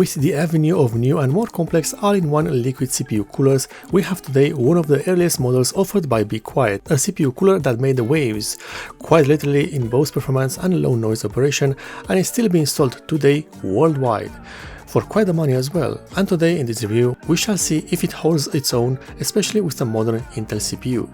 With the avenue of new and more complex all-in-one liquid CPU coolers, we have today one of the earliest models offered by Be Quiet, a CPU cooler that made the waves, quite literally in both performance and low noise operation, and is still being sold today worldwide, for quite the money as well. And today in this review, we shall see if it holds its own, especially with the modern Intel CPU.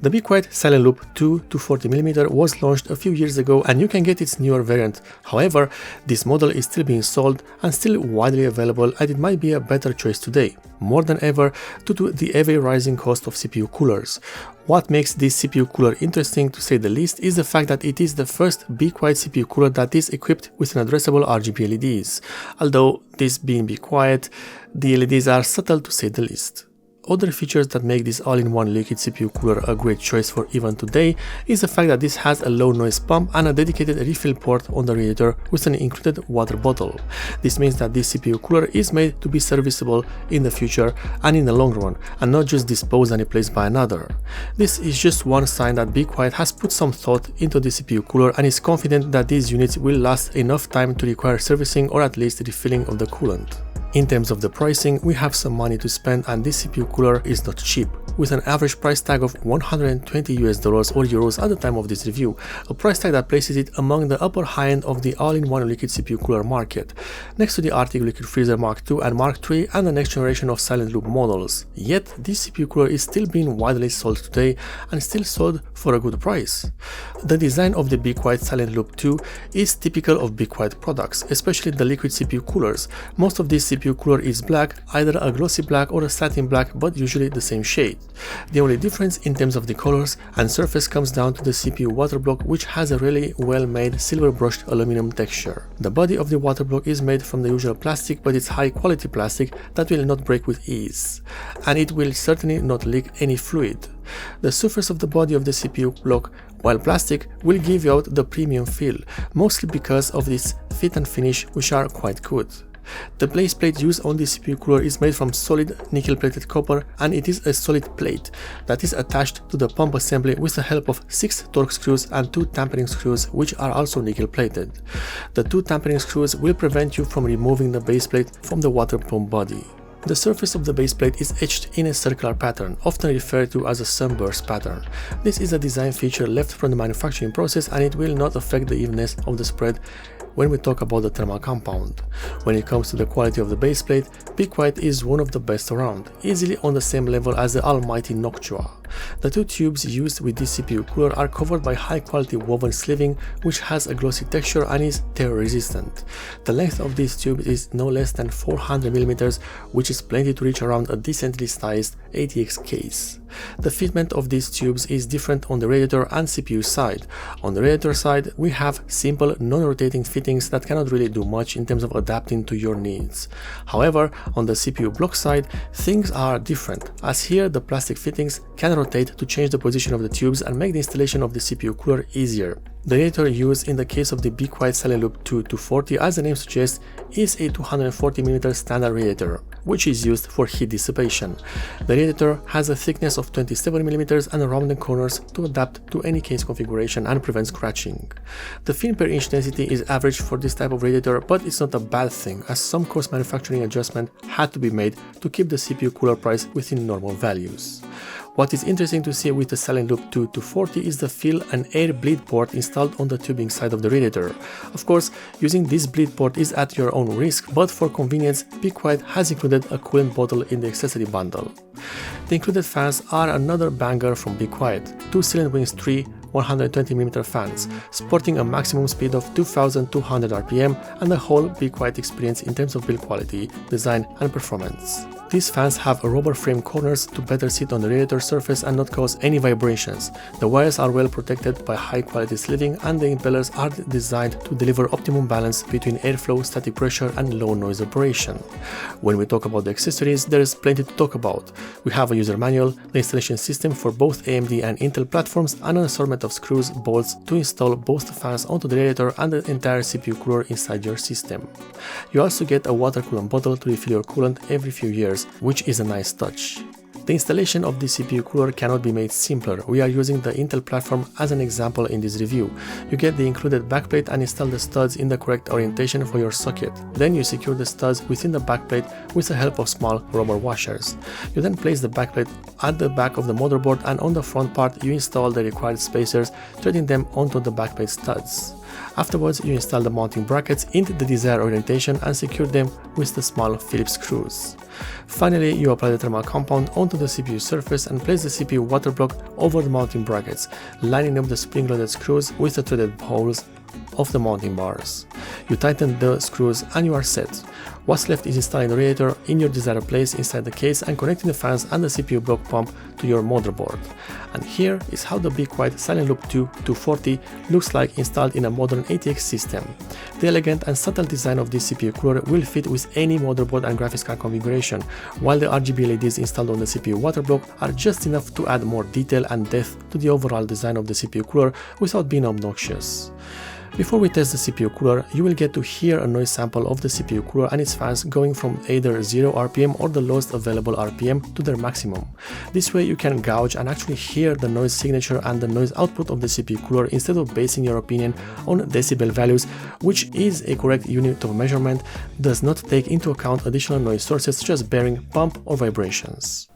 The Be Quiet Silent Loop 240mm was launched a few years ago and you can get its newer variant. However, this model is still being sold and still widely available, and it might be a better choice today, more than ever due to the ever rising cost of CPU coolers. What makes this CPU cooler interesting, to say the least, is the fact that it is the first Be Quiet CPU cooler that is equipped with an addressable RGB LEDs. Although this being Be Quiet, the LEDs are subtle to say the least. Other features that make this all-in-one liquid CPU cooler a great choice for even today is the fact that this has a low noise pump and a dedicated refill port on the radiator with an included water bottle. This means that this CPU cooler is made to be serviceable in the future and in the long run, and not just disposed and replaced by another. This is just one sign that Be Quiet has put some thought into the CPU cooler and is confident that these units will last enough time to require servicing or at least refilling of the coolant. In terms of the pricing, we have some money to spend, and this CPU cooler is not cheap, with an average price tag of $120 or euros at the time of this review, a price tag that places it among the upper high end of the all-in-one liquid CPU cooler market, next to the Arctic Liquid Freezer Mark II and Mark III and the next generation of Silent Loop models. Yet, this CPU cooler is still being widely sold today and still sold for a good price. The design of the Be Quiet Silent Loop 2 is typical of Be Quiet products, especially the liquid CPU coolers. Most of these CPU cooler is black, either a glossy black or a satin black, but usually the same shade. The only difference in terms of the colors and surface comes down to the CPU waterblock, which has a really well made silver brushed aluminum texture. The body of the waterblock is made from the usual plastic, but it's high quality plastic that will not break with ease, and it will certainly not leak any fluid. The surface of the body of the CPU block, while plastic, will give you out the premium feel, mostly because of its fit and finish, which are quite good. The baseplate used on the CPU cooler is made from solid nickel-plated copper, and it is a solid plate that is attached to the pump assembly with the help of 6 torque screws and 2 tampering screws, which are also nickel-plated. The 2 tampering screws will prevent you from removing the baseplate from the water pump body. The surface of the baseplate is etched in a circular pattern, often referred to as a sunburst pattern. This is a design feature left from the manufacturing process, and it will not affect the evenness of the spread when we talk about the thermal compound. When it comes to the quality of the baseplate, Be Quiet is one of the best around, easily on the same level as the almighty Noctua. The 2 tubes used with this CPU cooler are covered by high quality woven sleeving, which has a glossy texture and is tear resistant. The length of this tube is no less than 400mm, which is plenty to reach around a decently sized ATX case. The fitment of these tubes is different on the radiator and CPU side. On the radiator side, we have simple non-rotating fittings that cannot really do much in terms of adapting to your needs. However, on the CPU block side, things are different, as here the plastic fittings can rotate to change the position of the tubes and make the installation of the CPU cooler easier. The radiator used in the case of the Be Quiet Silent Loop 240, as the name suggests, is a 240mm standard radiator, which is used for heat dissipation. The radiator has a thickness of 27mm and rounded corners to adapt to any case configuration and prevent scratching. The fin per inch density is average for this type of radiator, but it's not a bad thing, as some coarse manufacturing adjustment had to be made to keep the CPU cooler price within normal values. What is interesting to see with the Silent Loop 240 is the fill and air bleed port installed on the tubing side of the radiator. Of course, using this bleed port is at your own risk, but for convenience, Be Quiet has included a coolant bottle in the accessory bundle. The included fans are another banger from Be Quiet, 2 Silent Wings 3 120mm fans, sporting a maximum speed of 2200 RPM and the whole Be Quiet experience in terms of build quality, design and performance. These fans have rubber frame corners to better sit on the radiator surface and not cause any vibrations. The wires are well protected by high quality sleeving, and the impellers are designed to deliver optimum balance between airflow, static pressure and low noise operation. When we talk about the accessories, there is plenty to talk about. We have a user manual, the installation system for both AMD and Intel platforms, and an assortment of screws, bolts to install both the fans onto the radiator and the entire CPU cooler inside your system. You also get a water coolant bottle to refill your coolant every few years, which is a nice touch. The installation of the CPU cooler cannot be made simpler. We are using the Intel platform as an example in this review. You get the included backplate and install the studs in the correct orientation for your socket. Then you secure the studs within the backplate with the help of small rubber washers. You then place the backplate at the back of the motherboard, and on the front part you install the required spacers, threading them onto the backplate studs. Afterwards, you install the mounting brackets into the desired orientation and secure them with the small Phillips screws. Finally, you apply the thermal compound onto the CPU surface and place the CPU water block over the mounting brackets, lining up the spring-loaded screws with the threaded holes of the mounting bars. You tighten the screws and you are set. What's left is installing the radiator in your desired place inside the case and connecting the fans and the CPU block pump to your motherboard. And here is how the Be Quiet Silent Loop 2 240 looks like installed in a modern ATX system. The elegant and subtle design of this CPU cooler will fit with any motherboard and graphics card configuration, while the RGB LEDs installed on the CPU water block are just enough to add more detail and depth to the overall design of the CPU cooler without being obnoxious. Before we test the CPU cooler, you will get to hear a noise sample of the CPU cooler and its fans going from either 0 RPM or the lowest available RPM to their maximum. This way you can gauge and actually hear the noise signature and the noise output of the CPU cooler instead of basing your opinion on decibel values, which is a correct unit of measurement, does not take into account additional noise sources such as bearing, bump or vibrations.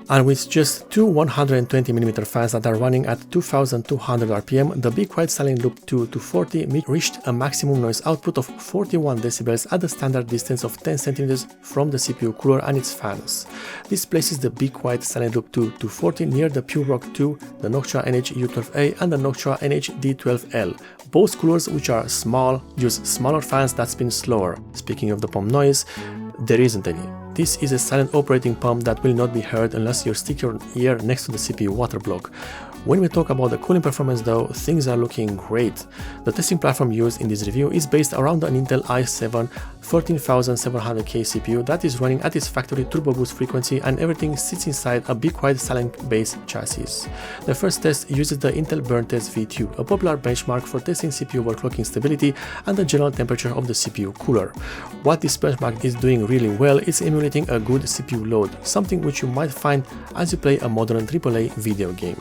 And with just two 120mm fans that are running at 2200 RPM, the Be Quiet Silent Loop 2 240 reached a maximum noise output of 41 decibels at the standard distance of 10 cm from the CPU cooler and its fans. This places the Be Quiet Silent Loop 2 240 near the Pure Rock 2, the Noctua NH-U12A and the Noctua NH-D12L. Both coolers, which are small, use smaller fans that spin slower. Speaking of the pump noise, there isn't any. This is a silent operating pump that will not be heard unless you stick your ear next to the CPU water block. When we talk about the cooling performance though, things are looking great. The testing platform used in this review is based around an Intel i7 13700K CPU that is running at its factory turbo boost frequency, and everything sits inside a Be Quiet Silent base chassis. The first test uses the Intel Burn Test V2, a popular benchmark for testing CPU overclocking stability and the general temperature of the CPU cooler. What this benchmark is doing really well is emulating a good CPU load, something which you might find as you play a modern AAA video game.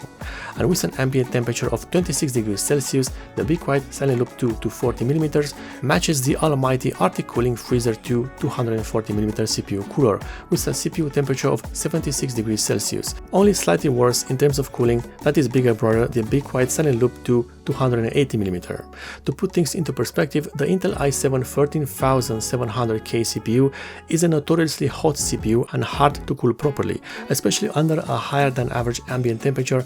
And with an ambient temperature of 26 degrees Celsius, the Be Quiet Silent Loop 2 240mm matches the almighty Arctic Cooling Freezer 2 240mm CPU cooler with a CPU temperature of 76 degrees Celsius, only slightly worse in terms of cooling. That is bigger brother the Be Quiet Silent Loop 2 280mm. To put things into perspective, the Intel i7 13700K CPU is a notoriously hot CPU and hard to cool properly, especially under a higher than average ambient temperature.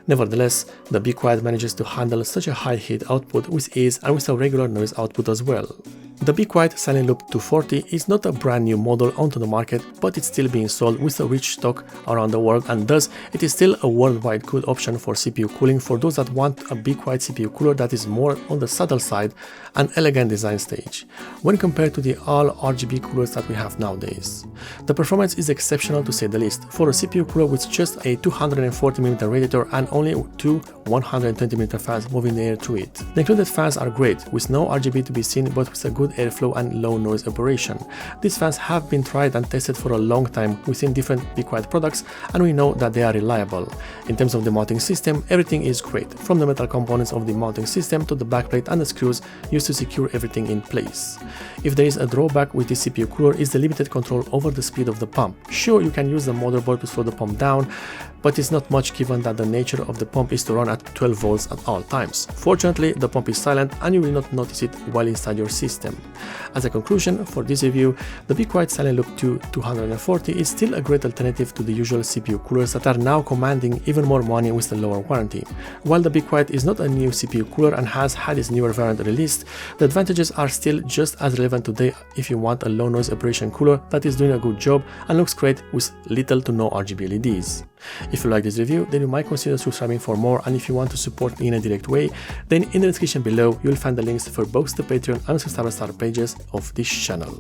Nevertheless, the Be Quiet manages to handle such a high heat output with ease and with a regular noise output as well. The Be Quiet Silent Loop 240 is not a brand new model onto the market, but it's still being sold with a rich stock around the world, and thus it is still a worldwide good option for CPU cooling for those that want a Be Quiet CPU cooler that is more on the subtle side and elegant design stage, when compared to the all RGB coolers that we have nowadays. The performance is exceptional to say the least, for a CPU cooler with just a 240mm radiator and only two 120mm fans moving the air through it. The included fans are great, with no RGB to be seen but with a good airflow and low noise operation. These fans have been tried and tested for a long time within different Be Quiet products, and we know that they are reliable. In terms of the mounting system, everything is great, from the metal components of the mounting system to the backplate and the screws used to secure everything in place. If there is a drawback with this CPU cooler, is the limited control over the speed of the pump. Sure, you can use the motherboard to slow the pump down, but it's not much given that the nature of the pump is to run at 12 volts at all times. Fortunately, the pump is silent and you will not notice it while inside your system. As a conclusion for this review, the Be Quiet Silent Loop 2 240 is still a great alternative to the usual CPU coolers that are now commanding even more money with the lower warranty. While the Be Quiet is not a new CPU cooler and has had its newer variant released, the advantages are still just as relevant today if you want a low noise operation cooler that is doing a good job and looks great with little to no RGB LEDs. If you like this review, then you might consider subscribing for more, and if you want to support me in a direct way, then in the description below you'll find the links for both the Patreon and subscriber pages of this channel.